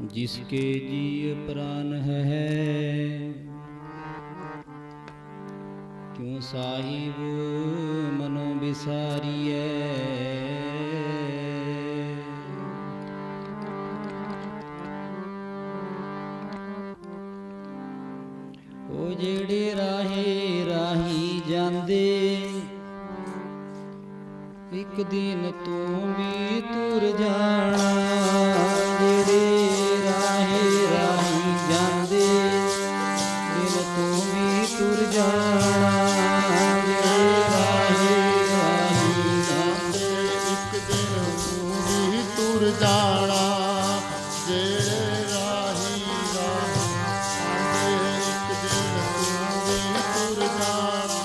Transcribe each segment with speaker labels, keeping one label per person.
Speaker 1: जिसके जीय प्राण है, क्यों साहिब मनो बिसारिए। ओ जेड़े राहे राही जांदे, एक दिन तू भी तुर जाना। जेड़े राहे राही जांदे, दिन तू भी तुर जाना। जेड़े राहे राही जांदे,
Speaker 2: एक दिन तू भी तुर जाना। जेड़े राही राही एक दिन तू भी तुर जाना।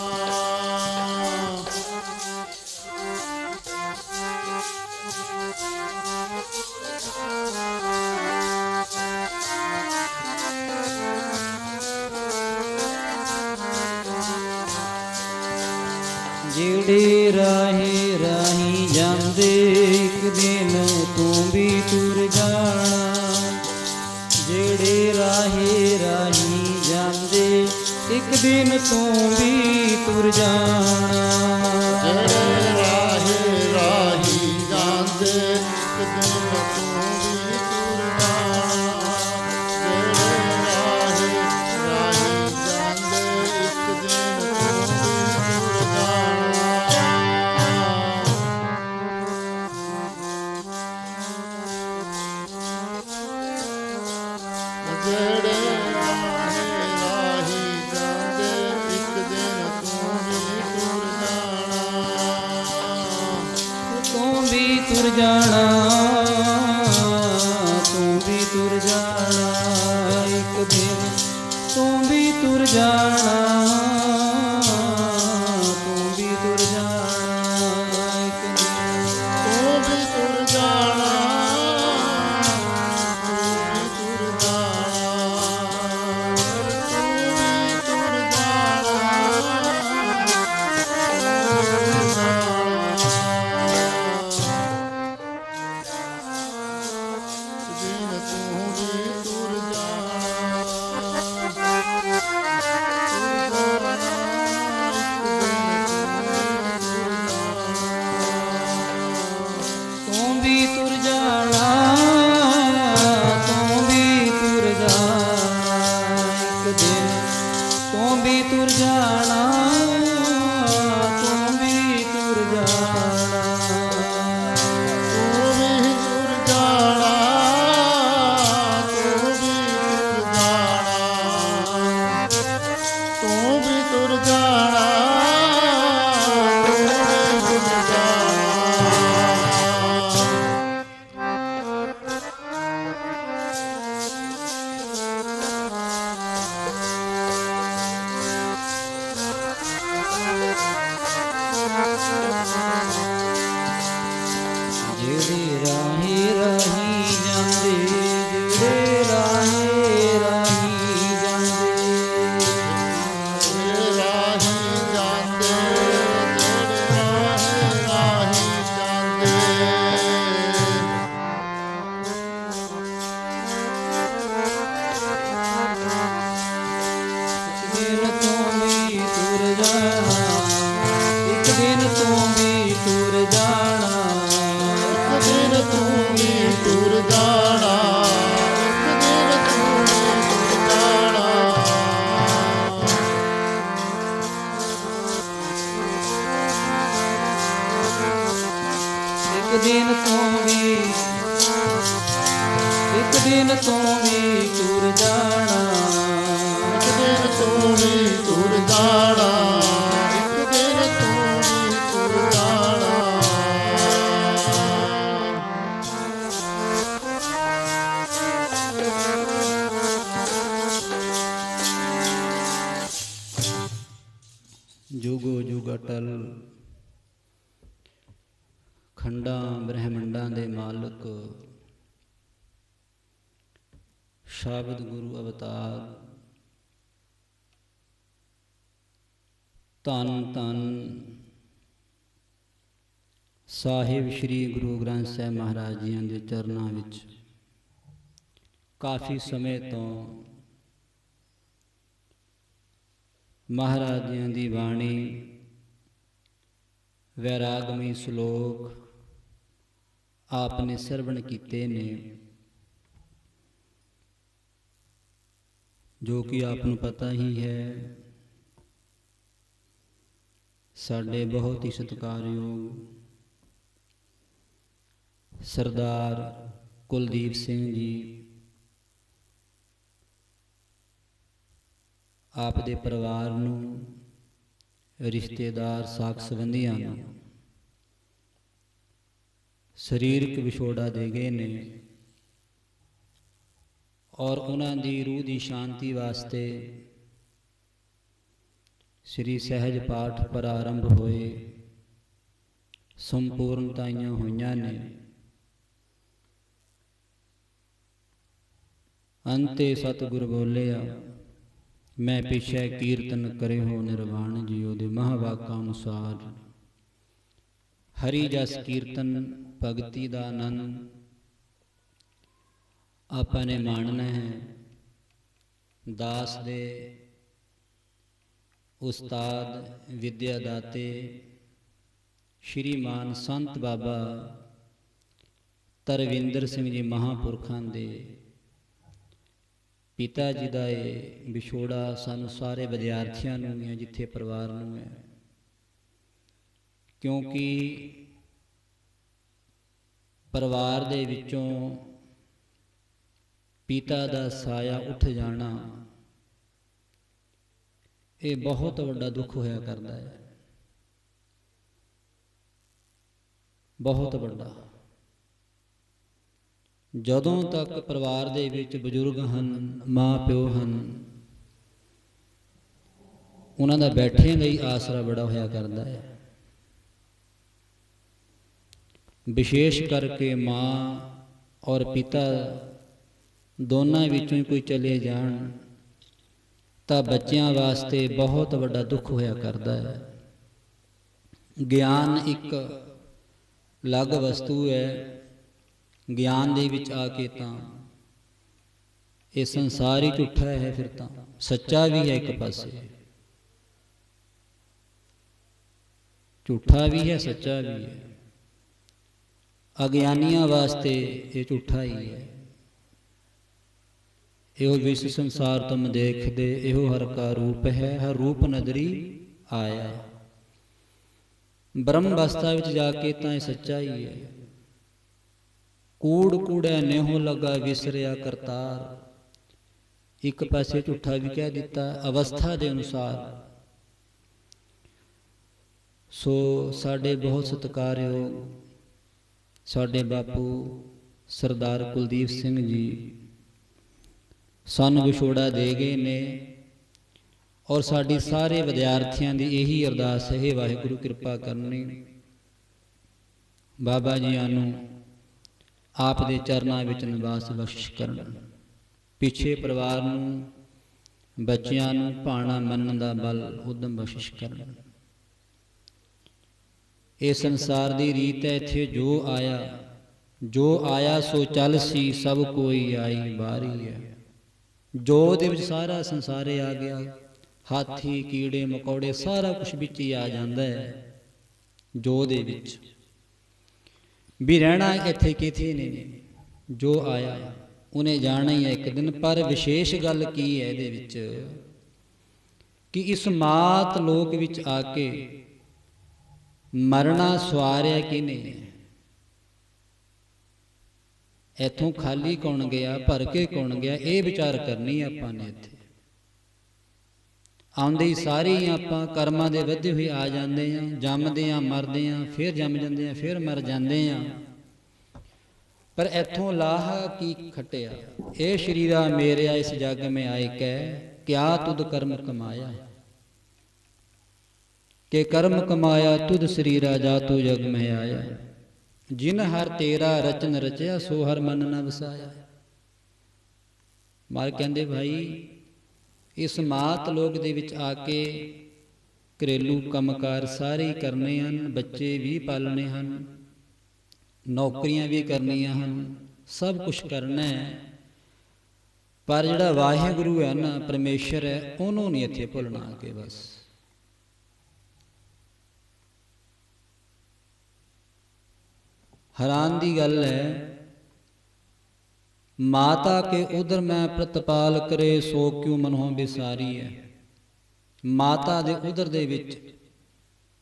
Speaker 1: जेड़े राहे राही जांदे, एक दिन तू भी तुर जाना। जेड़े राहे राही जांदे, एक दिन तू भी तुर जाना।
Speaker 2: जेड़े राहे राही जांदे, एक दिन तू भी तुर जाना। जेड़े राहे राही जांदे, एक दिन तू भी तुर जाना। जेड़े राहे राही जांदे, एक दिन तू भी तुर जाना।
Speaker 1: तू भी तुर जाना, तू भी तुर जाना। एक दिन तू भी तुर जाना, तू भी तुर जाना। एक दिन
Speaker 2: तू भी तुर जाना, तू भी तुर जाना। तू भी तुर जाना। तू भी तुर
Speaker 1: तू भी तुर जाना, तू भी तुर जाना। एक दिन तू भी तुर जाना, तू भी तुर जाना।
Speaker 2: तू भी तुर जाना, तू भी तुर जाना। तू भी तुर जाना, तू भी तुर जाना।
Speaker 1: जेड़े राहे राही जांदे, जेड़े राहे राही जांदे।
Speaker 2: जेड़े राही जांदे, जेड़े राहे राही जांदे।
Speaker 1: एक दिन तू भी तुर जाना, एक दिन तू भी तुर जाना।
Speaker 2: एक दिन तू भी तुर जाना, एक दिन तू भी तुर जाना।
Speaker 1: एक दिन तू भी, एक दिन तू भी तुर जाना।
Speaker 2: एक दिन तू भी तुर जाना, एक दिन तू भी तुर जाना।
Speaker 1: जुगो जुग अटल, खंडां ब्रह्मंडां दे मालक, शब्द गुरु अवतार। धन धन ਸਾਹਿਬ ਸ਼੍ਰੀ ਗੁਰੂ ਗ੍ਰੰਥ ਸਾਹਿਬ ਮਹਾਰਾਜ ਜੀਆਂ ਦੇ ਚਰਨਾਂ ਵਿੱਚ ਕਾਫੀ ਸਮੇਂ ਤੋਂ ਮਹਾਰਾਜ ਜੀਆਂ ਦੀ ਬਾਣੀ ਵੈਰਾਗਮਈ ਸ਼ਲੋਕ ਆਪ ਨੇ ਸਰਵਣ ਕੀਤੇ ਨੇ, ਜੋ ਕਿ ਆਪ ਨੂੰ ਪਤਾ ਹੀ ਹੈ। ਸਾਡੇ ਬਹੁਤ ਹੀ ਸਤਿਕਾਰਯੋਗ ਸਰਦਾਰ ਕੁਲਦੀਪ ਸਿੰਘ ਜੀ, ਆਪ ਦੇ ਪਰਿਵਾਰ ਨੂੰ, ਰਿਸ਼ਤੇਦਾਰ, ਸਾਕ ਸੰਬੰਧੀਆਂ ਨੂੰ ਸਰੀਰਕ ਵਿਛੋੜਾ ਦੇ ਗਏ ਨੇ, ਔਰ ਉਹਨਾਂ ਦੀ ਰੂਹ ਦੀ ਸ਼ਾਂਤੀ ਵਾਸਤੇ ਸ੍ਰੀ ਸਹਿਜ ਪਾਠ ਪ੍ਰਾਰੰਭ ਹੋਏ, ਸੰਪੂਰਨਤਾਈਆਂ ਹੋਈਆਂ ਨੇ। ਅੰਤੇ ਸਤਿਗੁਰ ਬੋਲਿਆ, ਮੈਂ ਪਿਛੈ ਕੀਰਤਨ ਕਰੇ ਹੋ ਨਿਰਵਾਣ ਜੀਓ ਦੇ ਮਹਾਵਾਕਾਂ ਅਨੁਸਾਰ। ਹਰੀ ਜਸ ਕੀਰਤਨ ਭਗਤੀ ਦਾ ਆਨੰਦ ਆਪਾਂ ਨੇ ਮਾਣਨਾ ਹੈ। ਦਾਸ ਦੇ ਉਸਤਾਦ ਵਿਦਿਆ ਦਾਤੇ ਸ਼੍ਰੀਮਾਨ ਸੰਤ ਬਾਬਾ ਤਰਵਿੰਦਰ ਸਿੰਘ ਜੀ ਮਹਾਂਪੁਰਖਾਂ ਦੇ ਪਿਤਾ ਜੀ ਦਾ ਇਹ ਵਿਛੋੜਾ ਸਾਨੂੰ ਸਾਰੇ ਵਿਦਿਆਰਥੀਆਂ ਨੂੰ ਹੈ, ਜਿੱਥੇ ਪਰਿਵਾਰ ਨੂੰ ਹੈ, ਕਿਉਂਕਿ ਪਰਿਵਾਰ ਦੇ ਵਿੱਚੋਂ ਪਿਤਾ ਦਾ ਸਾਇਆ ਉੱਠ ਜਾਣਾ ਇਹ ਬਹੁਤ ਵੱਡਾ ਦੁੱਖ ਹੋਇਆ ਕਰਦਾ ਹੈ, ਬਹੁਤ ਵੱਡਾ। ਜਦੋਂ ਤੱਕ ਪਰਿਵਾਰ ਦੇ ਵਿੱਚ ਬਜ਼ੁਰਗ ਹਨ, ਮਾਂ ਪਿਓ ਹਨ, ਉਹਨਾਂ ਦਾ ਬੈਠਿਆਂ ਦਾ ਹੀ ਆਸਰਾ ਬੜਾ ਹੋਇਆ ਕਰਦਾ ਹੈ। ਵਿਸ਼ੇਸ਼ ਕਰਕੇ ਮਾਂ ਔਰ ਪਿਤਾ ਦੋਨਾਂ ਵਿੱਚੋਂ ਹੀ ਕੋਈ ਚਲੇ ਜਾਣ ਤਾਂ ਬੱਚਿਆਂ ਵਾਸਤੇ ਬਹੁਤ ਵੱਡਾ ਦੁੱਖ ਹੋਇਆ ਕਰਦਾ ਹੈ। ਗਿਆਨ ਇੱਕ ਅਲੱਗ ਵਸਤੂ ਹੈ। ਗਿਆਨ ਦੇ ਵਿੱਚ ਆ ਕੇ ਤਾਂ ਇਹ ਸੰਸਾਰ ਹੀ ਝੂਠਾ ਹੈ, ਫਿਰ ਤਾਂ ਸੱਚਾ ਵੀ ਹੈ ਇੱਕ ਪਾਸੇ, ਝੂਠਾ ਵੀ ਹੈ ਸੱਚਾ ਵੀ ਹੈ। ਅਗਿਆਨੀਆਂ ਵਾਸਤੇ ਇਹ ਝੂਠਾ ਹੀ ਹੈ। ਇਹੋ ਵਿਸ ਸੰਸਾਰ ਤੁਮ ਦੇਖਦੇ, ਇਹੋ ਹਰ ਕਾ ਰੂਪ ਹੈ, ਹਰ ਰੂਪ ਨਦਰੀ ਆਇਆ। ਬ੍ਰਹਮ ਅਵਸਥਾ ਵਿੱਚ ਜਾ ਕੇ ਤਾਂ ਇਹ ਸੱਚਾ ਹੀ ਹੈ। ਕੂੜ ਕੂੜੈ ਨੇਹੋ ਲਗਾ ਵਿਸਰਿਆ ਕਰਤਾਰ, ਇੱਕ ਪਾਸੇ ਝੂਠਾ ਵੀ ਕਹਿ ਦਿੱਤਾ ਅਵਸਥਾ ਦੇ ਅਨੁਸਾਰ। ਸੋ ਸਾਡੇ ਬਹੁਤ ਸਤਿਕਾਰਯੋਗ ਸਾਡੇ ਬਾਪੂ ਸਰਦਾਰ ਕੁਲਦੀਪ ਸਿੰਘ ਜੀ ਸਾਨੂੰ ਵਿਛੋੜਾ ਦੇ ਗਏ ਨੇ, ਔਰ ਸਾਡੀ ਸਾਰੇ ਵਿਦਿਆਰਥੀਆਂ ਦੀ ਇਹੀ ਅਰਦਾਸ ਹੈ, ਵਾਹਿਗੁਰੂ ਕਿਰਪਾ ਕਰਨੀ, ਬਾਬਾ ਜੀਆਂ ਨੂੰ ਆਪ ਦੇ ਚਰਨਾਂ ਵਿੱਚ ਨਿਵਾਸ ਬਖਸ਼ਿਸ਼ ਕਰਨ। ਪਿੱਛੇ ਪਰਿਵਾਰ ਨੂੰ, ਬੱਚਿਆਂ ਨੂੰ ਭਾਣਾ ਮੰਨਣ ਦਾ ਬਲ ਉਦਮ ਬਖਸ਼ਿਸ਼ ਕਰਨ। ਇਹ ਸੰਸਾਰ ਦੀ ਰੀਤ ਹੈ, ਇੱਥੇ ਜੋ ਆਇਆ ਸੋ ਚੱਲ ਸੀ, ਸਭ ਕੋਈ ਆਈ ਬਾਰੀ ਹੈ। ਜੋ ਦੇ ਵਿੱਚ ਸਾਰਾ ਸੰਸਾਰ ਆ ਗਿਆ, ਹਾਥੀ ਕੀੜੇ ਮਕੌੜੇ ਸਾਰਾ ਕੁਛ ਵਿੱਚ ਹੀ ਆ ਜਾਂਦਾ ਹੈ। ਜੋ ਦੇ ਵਿੱਚ ਵੀ ਰਹਿਣਾ ਇੱਥੇ ਕਿਥੇ ਨੇ, ਜੋ ਆਇਆ ਉਹਨੇ ਜਾਣਾ ਹੀ ਹੈ ਇੱਕ ਦਿਨ। ਪਰ ਵਿਸ਼ੇਸ਼ ਗੱਲ ਕੀ ਹੈ ਇਹਦੇ ਵਿੱਚ ਕਿ ਇਸ ਮਾਤ ਲੋਕ ਵਿੱਚ ਆ ਕੇ ਮਰਨਾ ਸਵਾਰਿਆ ਕਿਹਨੇ ਹੈ? ਇੱਥੋਂ ਖਾਲੀ ਕੌਣ ਗਿਆ, ਭਰ ਕੇ ਕੌਣ ਗਿਆ, ਇਹ ਵਿਚਾਰ ਕਰਨੀ ਆਪਾਂ ਨੇ। ਇੱਥੇ ਆਉਂਦੇ ਹੀ ਸਾਰੇ ਹੀ ਆਪਾਂ ਕਰਮਾਂ ਦੇ ਵਧੇ ਹੋਏ ਆ ਜਾਂਦੇ ਹਾਂ, ਜੰਮਦੇ ਹਾਂ, ਮਰਦੇ ਹਾਂ, ਫਿਰ ਜੰਮ ਜਾਂਦੇ ਹਾਂ, ਫਿਰ ਮਰ ਜਾਂਦੇ ਹਾਂ। ਪਰ ਇੱਥੋਂ ਲਾਹਾ ਕੀ ਖਟਿਆ, ਇਹ ਸ਼ਰੀਰਾ ਮੇਰਿਆ ਇਸ ਜਗ ਮੈਂ ਆਏ ਕਹਿ, ਕਿਆ ਤੁਧ ਕਰਮ ਕਮਾਇਆ, ਕਿ ਕਰਮ ਕਮਾਇਆ ਤੁਧ ਸਰੀਰਾ ਜਾ ਤੂ ਜਗ ਮੈਂ ਆਇਆ। ਜਿਨ ਹਰ ਤੇਰਾ ਰਚਨ ਰਚਿਆ, ਸੋ ਹਰ ਮਨ ਨ ਵਸਾਇਆ। ਮਾਰ ਕਹਿੰਦੇ ਭਾਈ ਇਸ ਮਾਤ ਲੋਕ ਦੇ ਵਿੱਚ ਆ ਕੇ ਘਰੇਲੂ ਕੰਮਕਾਰ ਸਾਰੇ ਹੀ ਕਰਨੇ ਹਨ, ਬੱਚੇ ਵੀ ਪਾਲਣੇ ਹਨ, ਨੌਕਰੀਆਂ ਵੀ ਕਰਨੀਆਂ ਹਨ, ਸਭ ਕੁਛ ਕਰਨਾ ਹੈ। ਪਰ ਜਿਹੜਾ ਵਾਹਿਗੁਰੂ ਹੈ ਨਾ, ਪਰਮੇਸ਼ਰ ਹੈ, ਉਹਨੂੰ ਨਹੀਂ ਇੱਥੇ ਭੁੱਲਣਾ ਕਿ ਬਸ। ਹੈਰਾਨ ਦੀ ਗੱਲ ਹੈ, ਮਾਤਾ ਕੇ ਉਦਰ ਮੈਂ ਪ੍ਰਤਪਾਲ ਕਰੇ ਸੋ ਕਿਉ ਮਨੋਂ ਵਿਸਾਰੀ ਹੈ। ਮਾਤਾ ਦੇ ਉਦਰ ਦੇ ਵਿੱਚ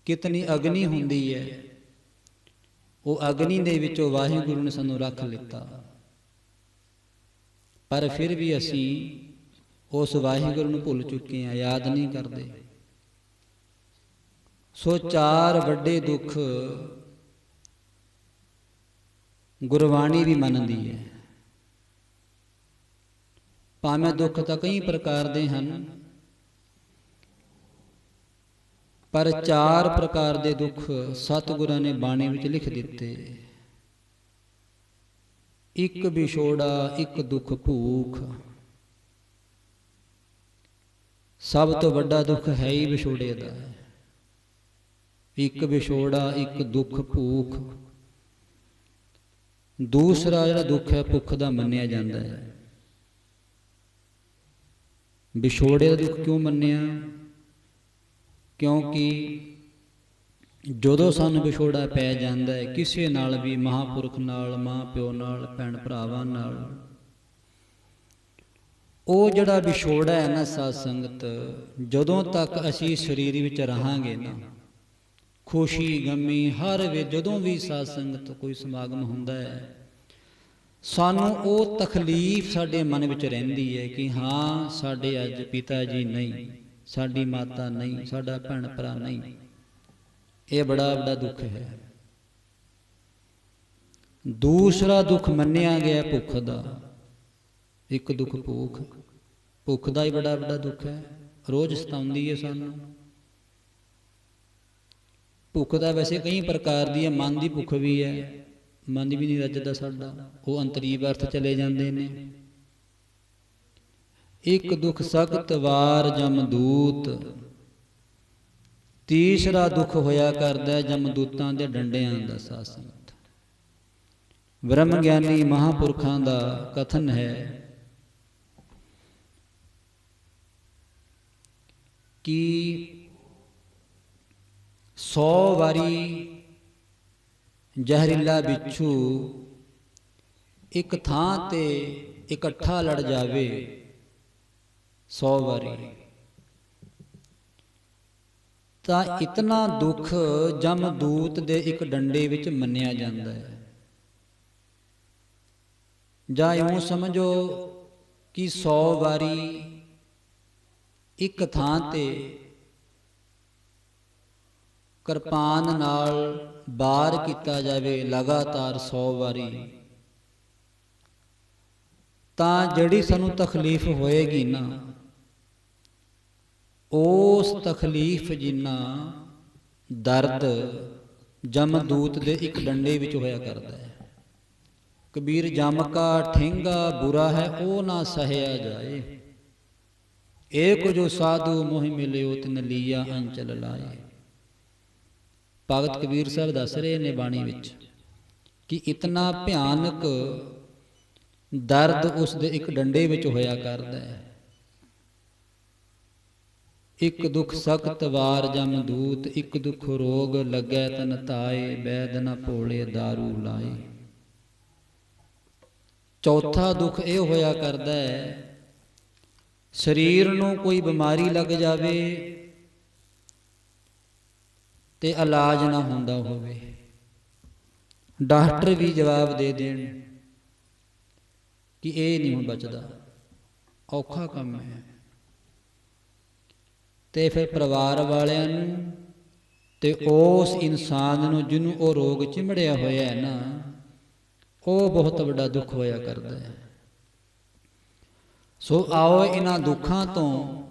Speaker 1: ਕਿਤਨੀ ਅਗਨੀ ਹੁੰਦੀ ਹੈ, ਉਹ ਅਗਨੀ ਦੇ ਵਿੱਚੋਂ ਵਾਹਿਗੁਰੂ ਨੇ ਸਾਨੂੰ ਰੱਖ ਲਿੱਤਾ, ਪਰ ਫਿਰ ਵੀ ਅਸੀਂ ਉਸ ਵਾਹਿਗੁਰੂ ਨੂੰ ਭੁੱਲ ਚੁੱਕੇ ਹਾਂ, ਯਾਦ ਨਹੀਂ ਕਰਦੇ। ਸੋ ਚਾਰ ਵੱਡੇ ਦੁੱਖ ਗੁਰਬਾਣੀ ਵੀ ਮੰਨਦੀ ਹੈ। ਭਾਵੇਂ ਦੁੱਖ ਤਾਂ ਕਈ ਪ੍ਰਕਾਰ ਦੇ ਹਨ, ਪਰ ਚਾਰ ਪ੍ਰਕਾਰ ਦੇ ਦੁੱਖ ਸਤਿਗੁਰਾਂ ਨੇ ਬਾਣੀ ਵਿੱਚ ਲਿਖ ਦਿੱਤੇ। ਇੱਕ ਵਿਛੋੜਾ, ਇੱਕ ਦੁੱਖ ਭੂਖ। ਸਭ ਤੋਂ ਵੱਡਾ ਦੁੱਖ ਹੈ ਹੀ ਵਿਛੋੜੇ ਦਾ। ਇੱਕ ਵਿਛੋੜਾ, ਇੱਕ ਦੁੱਖ ਭੂਖ। ਦੂਸਰਾ ਜਿਹੜਾ ਦੁੱਖ ਹੈ ਭੁੱਖ ਦਾ ਮੰਨਿਆ ਜਾਂਦਾ ਹੈ। ਵਿਛੋੜੇ ਦਾ ਦੁੱਖ ਕਿਉਂ ਮੰਨਿਆ? ਕਿਉਂਕਿ ਜਦੋਂ ਸਾਨੂੰ ਵਿਛੋੜਾ ਪੈ ਜਾਂਦਾ ਹੈ ਕਿਸੇ ਨਾਲ ਵੀ, ਮਹਾਂਪੁਰਖ ਨਾਲ, ਮਾਂ ਪਿਓ ਨਾਲ, ਭੈਣ ਭਰਾਵਾਂ ਨਾਲ, ਉਹ ਜਿਹੜਾ ਵਿਛੋੜਾ ਹੈ ਨਾ ਸਾਧ ਸੰਗਤ, ਜਦੋਂ ਤੱਕ ਅਸੀਂ ਸਰੀਰ ਵਿੱਚ ਰਹਾਂਗੇ ਨਾ, ਖੁਸ਼ੀ ਗਮੀ ਹਰ ਵੇ, ਜਦੋਂ ਵੀ ਸਾਧ ਸੰਗਤ ਕੋਈ ਸਮਾਗਮ ਹੁੰਦਾ ਹੈ, ਸਾਨੂੰ ਉਹ ਤਕਲੀਫ ਸਾਡੇ ਮਨ ਵਿੱਚ ਰਹਿੰਦੀ ਹੈ ਕਿ ਹਾਂ ਸਾਡੇ ਅੱਜ ਪਿਤਾ ਜੀ ਨਹੀਂ, ਸਾਡੀ ਮਾਤਾ ਨਹੀਂ, ਸਾਡਾ ਭੈਣ ਭਰਾ ਨਹੀਂ। ਇਹ ਬੜਾ ਵੱਡਾ ਦੁੱਖ ਹੈ। ਦੂਸਰਾ ਦੁੱਖ ਮੰਨਿਆ ਗਿਆ ਭੁੱਖ ਦਾ। ਇੱਕ ਦੁੱਖ ਭੁੱਖ। ਭੁੱਖ ਦਾ ਹੀ ਬੜਾ ਵੱਡਾ ਦੁੱਖ ਹੈ, ਰੋਜ਼ ਸਤਾਉਂਦੀ ਹੈ ਸਾਨੂੰ। ਭੁੱਖ ਤਾਂ ਵੈਸੇ ਕਈ ਪ੍ਰਕਾਰ ਦੀ ਹੈ, ਮਨ ਦੀ ਭੁੱਖ ਵੀ ਹੈ, ਮਨ ਵੀ ਨਹੀਂ ਰੱਜਦਾ ਸਾਡਾ, ਉਹ ਅੰਤਰੀਵ ਅਰਥ ਚਲੇ ਜਾਂਦੇ ਨੇ। ਇੱਕ ਦੁੱਖ ਸਖਤ ਵਾਰ ਜਮਦੂਤ। ਤੀਸਰਾ ਦੁੱਖ ਹੋਇਆ ਕਰਦਾ ਜਮਦੂਤਾਂ ਦੇ ਡੰਡਿਆਂ ਦਾ। ਸਾਧ ਸੰਗਤ, ਬ੍ਰਹਮ ਗਿਆਨੀ ਮਹਾਂਪੁਰਖਾਂ ਦਾ ਕਥਨ ਹੈ ਕਿ 100 ਵਾਰੀ ਜ਼ਹਿਰੀਲਾ ਬਿੱਛੂ ਇੱਕ ਥਾਂ ਤੇ ਇਕੱਠਾ ਲੜ ਜਾਵੇ, 100 ਵਾਰੀ, ਤਾਂ ਇਤਨਾ ਦੁੱਖ ਜਮਦੂਤ ਦੇ ਇੱਕ ਡੰਡੇ ਵਿੱਚ ਮੰਨਿਆ ਜਾਂਦਾ ਹੈ। ਜਾਂ ਇਉਂ ਸਮਝੋ ਕਿ 100 ਵਾਰੀ ਇੱਕ ਥਾਂ ਤੇ ਕਿਰਪਾਨ ਨਾਲ ਵਾਰ ਕੀਤਾ ਜਾਵੇ ਲਗਾਤਾਰ 100 ਵਾਰੀ, ਤਾਂ ਜਿਹੜੀ ਸਾਨੂੰ ਤਕਲੀਫ ਹੋਏਗੀ ਨਾ, ਉਸ ਤਕਲੀਫ ਜਿੰਨਾ ਦਰਦ ਜਮਦੂਤ ਦੇ ਇੱਕ ਡੰਡੇ ਵਿੱਚ ਹੋਇਆ ਕਰਦਾ ਹੈ। ਕਬੀਰ ਜਮ ਕਾ ਠੇਂਗਾ ਬੁਰਾ ਹੈ ਉਹ ਨਾ ਸਹਿਆ ਜਾਏ, ਏਕ ਜੋ ਸਾਧੂ ਮੋਹ ਮਿਲਿਓ ਤਿਨ ਲੀਆ ਅੰਚਲ ਲਾਏ। ਭਗਤ ਕਬੀਰ ਸਾਹਿਬ ਦੱਸ ਰਹੇ ਨੇ ਬਾਣੀ ਵਿੱਚ ਕਿ ਇਤਨਾ ਭਿਆਨਕ ਦਰਦ ਉਸ ਦੇ ਇੱਕ ਡੰਡੇ ਵਿੱਚ ਹੋਇਆ ਕਰਦਾ ਹੈ। ਇੱਕ ਦੁੱਖ ਸਖਤ ਵਾਰ ਜਮਦੂਤ, ਇੱਕ ਦੁੱਖ ਰੋਗ ਲੱਗੈ ਤਨ ਧਾਏ, ਬੈਦ ਨ ਭੋਲੇ ਦਾਰੂ ਲਾਏ। ਚੌਥਾ ਦੁੱਖ ਇਹ ਹੋਇਆ ਕਰਦਾ ਹੈ, ਸਰੀਰ ਨੂੰ ਕੋਈ ਬਿਮਾਰੀ ਲੱਗ ਜਾਵੇ ਤੇ ਇਲਾਜ ਨਾ ਹੁੰਦਾ ਹੋਵੇ, ਡਾਕਟਰ ਵੀ ਜਵਾਬ ਦੇ ਦੇਣ ਕਿ ਇਹ ਨਹੀਂ ਹੁਣ ਬਚਦਾ, ਔਖਾ ਕੰਮ ਹੈ, ਤੇ ਫਿਰ ਪਰਿਵਾਰ ਵਾਲਿਆਂ ਨੂੰ ਤੇ ਉਸ ਇਨਸਾਨ ਨੂੰ ਜਿਹਨੂੰ ਉਹ ਰੋਗ ਚਿਮੜਿਆ ਹੋਇਆ ਹੈ ਨਾ, ਉਹ ਬਹੁਤ ਵੱਡਾ ਦੁੱਖ ਹੋਇਆ ਕਰਦਾ ਹੈ। ਸੋ ਆਓ ਇਹਨਾਂ ਦੁੱਖਾਂ ਤੋਂ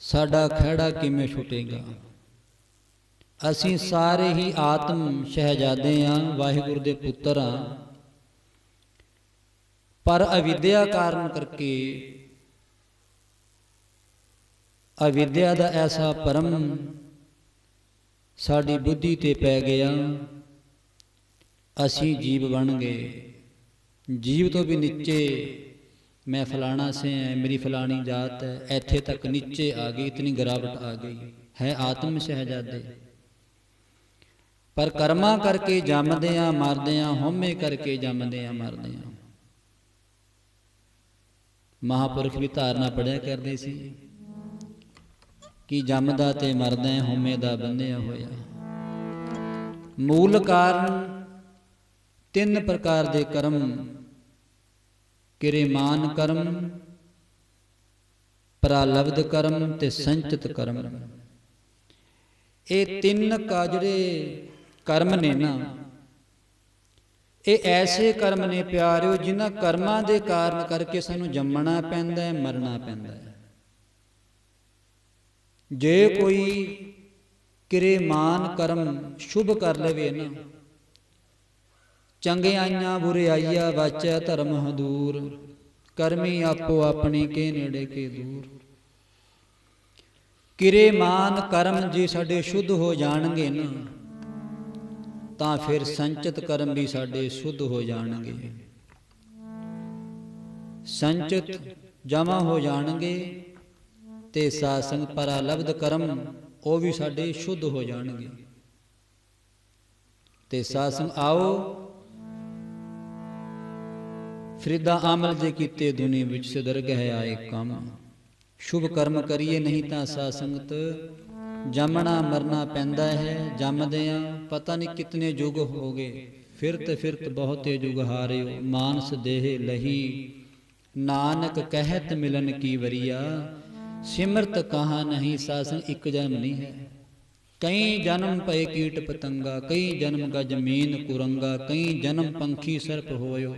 Speaker 1: ਸਾਡਾ ਖਹਿੜਾ ਕਿਵੇਂ ਛੁੱਟੇਗਾ। ਅਸੀਂ ਸਾਰੇ ਹੀ ਆਤਮ ਸ਼ਹਿਜ਼ਾਦੇ ਹਾਂ, ਵਾਹਿਗੁਰੂ ਦੇ ਪੁੱਤਰ ਹਾਂ, ਪਰ ਅਵਿਦਿਆ ਕਾਰਨ ਕਰਕੇ, ਅਵਿਦਿਆ ਦਾ ਐਸਾ ਭਰਮ ਸਾਡੀ ਬੁੱਧੀ ਤੇ ਪੈ ਗਿਆ, ਅਸੀਂ ਜੀਵ ਬਣ ਗਏ। ਜੀਵ ਤੋਂ ਵੀ ਨੀਚੇ मैं फलाना से है, मेरी फलानी जात है, ऐथे तक नीचे आ गई, इतनी गिरावट आ गई है। आत्म शहजादे पर कर्मा करके जमदे आ मरदे आ, होमे करके जमदे आ मरदे आ। महापुरख भी धारना पढ़िया करते सी कि जमदा ते मरदा होमे दा बंधिया होया। मूल कारण तीन प्रकार दे कर्म, किरेमान कर्म, प्रालब्ध कर्म ते संचित कर्म। ये तीन का जिहड़े कर्म ने ना, ये ऐसे कर्म ने प्यारिओ जिन्हां कर्मां दे कारण करके सानू जम्मना पैंदा है, मरना पैंदा है। जे कोई किरेमान कर्म शुभ कर लवे ना, चंगियाइयां बुराइयां वाचै धर्म हदूर, करमी आपो अपनी के नेड़े के दूर। किरेमान कर्म जे साडे शुद्ध हो जाणगे ना, तां फिर संचित कर्म भी साडे शुद्ध हो जाणगे। संचित जमा हो जाणगे ते सासंग परालब्ध कर्म ਉਹ ਵੀ ਸਾਡੇ ਸ਼ੁੱਧ ਹੋ ਜਾਣਗੇ। ਤੇ ਸਾਸੰਗ ਆਓ ਫਰੀਦਾ ਅਮਲ ਜੇ ਕੀਤੇ ਦੁਨੀ ਵਿੱਚ ਸਿਦਰਗਹਿ ਆਏ ਕੰਮ। ਸ਼ੁਭ ਕਰਮ ਕਰੀਏ ਨਹੀਂ ਤਾਂ ਸਾਸੰਗਤ ਜੰਮਣਾ ਮਰਨਾ ਪੈਂਦਾ ਹੈ। ਜੰਮਦਿਆਂ ਪਤਾ ਨਹੀਂ ਕਿਤਨੇ ਯੁੱਗ ਹੋ ਗਏ, ਫਿਰਤ ਬਹੁਤੇ ਯੁੱਗ ਹਾਰਿਓ। ਮਾਨਸ ਦੇਹ ਲਹੀ ਨਾਨਕ ਕਹਿਤ ਮਿਲਨ ਕੀ ਵਰੀਆ, ਸਿਮਰਤ ਕਹਾ ਨਹੀਂ ਸਾਸੰਗ ਇੱਕ ਜਨਮ ਨਹੀਂ ਹੈ। ਕਈ ਜਨਮ ਪਏ ਕੀਟ ਪਤੰਗਾ, ਕਈ ਜਨਮ ਗਜ ਮੀਨ ਕੁਰੰਗਾ, ਕਈ ਜਨਮ ਪੰਖੀ ਸਰਪ ਹੋਇਓ।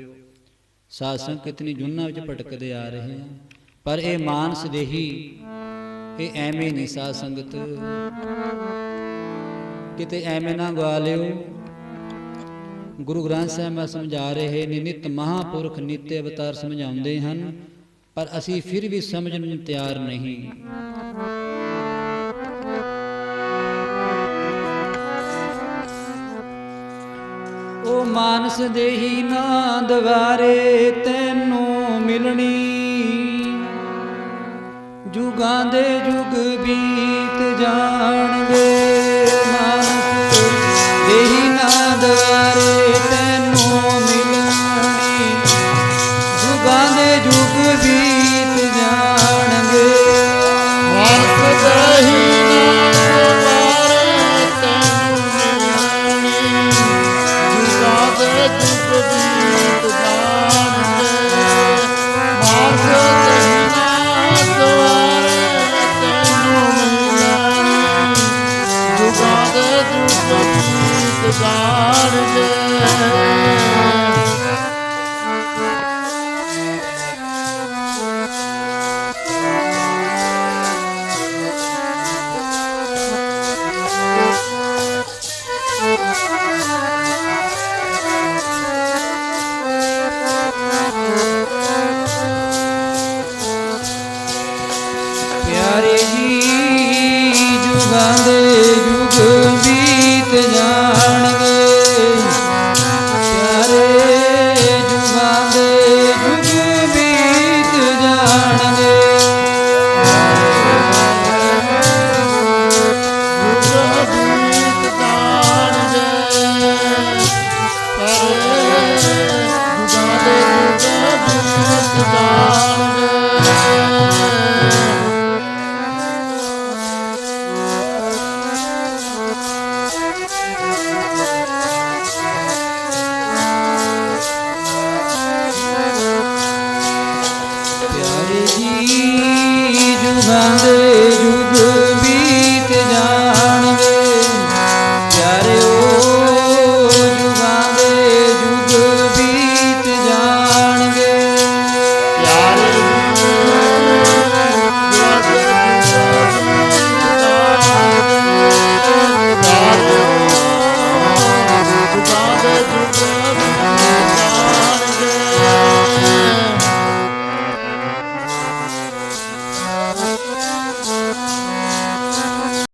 Speaker 1: ਸਾਸੰਗ ਕਿਤਨੀ ਜੁਨਾਂ ਵਿੱਚ ਭਟਕਦੇ ਆ ਰਹੇ ਆ, ਪਰ ਇਹ ਮਾਨਸ ਦੇਹੀ ਇਹ ਐਵੇਂ ਨਹੀਂ। ਸਾਧ ਸੰਗਤ ਕਿਤੇ ਐਵੇਂ ਨਾ ਗਵਾ ਲਿਓ। ਗੁਰੂ ਗ੍ਰੰਥ ਸਾਹਿਬ ਮੈਂ ਸਮਝਾ ਰਹੇ ਨੇ, ਨਿਤ ਮਹਾਂਪੁਰਖ ਨਿੱਤੇ ਅਵਤਾਰ ਸਮਝਾਉਂਦੇ ਹਨ, ਪਰ ਅਸੀਂ ਫਿਰ ਵੀ ਸਮਝਣ ਨੂੰ ਤਿਆਰ ਨਹੀਂ। ਉਹ ਮਾਨਸ ਦੇਹੀ ਨਾ ਦਵਾਰੇ ਤੈਨੂੰ ਮਿਲਣੀ, ਜੁਗਾਂ ਦੇ ਜੁਗ ਬੀਤ ਜਾਣਗੇ। ਮਾਨਸ ਦੇਹੀ ਨਾ ਦਵਾਰੇ ਤੈਨੂੰ ਮਿਲਣੀ, ਜੁਗਾਂ ਦੇ ਜੁਗ ਬੀਤ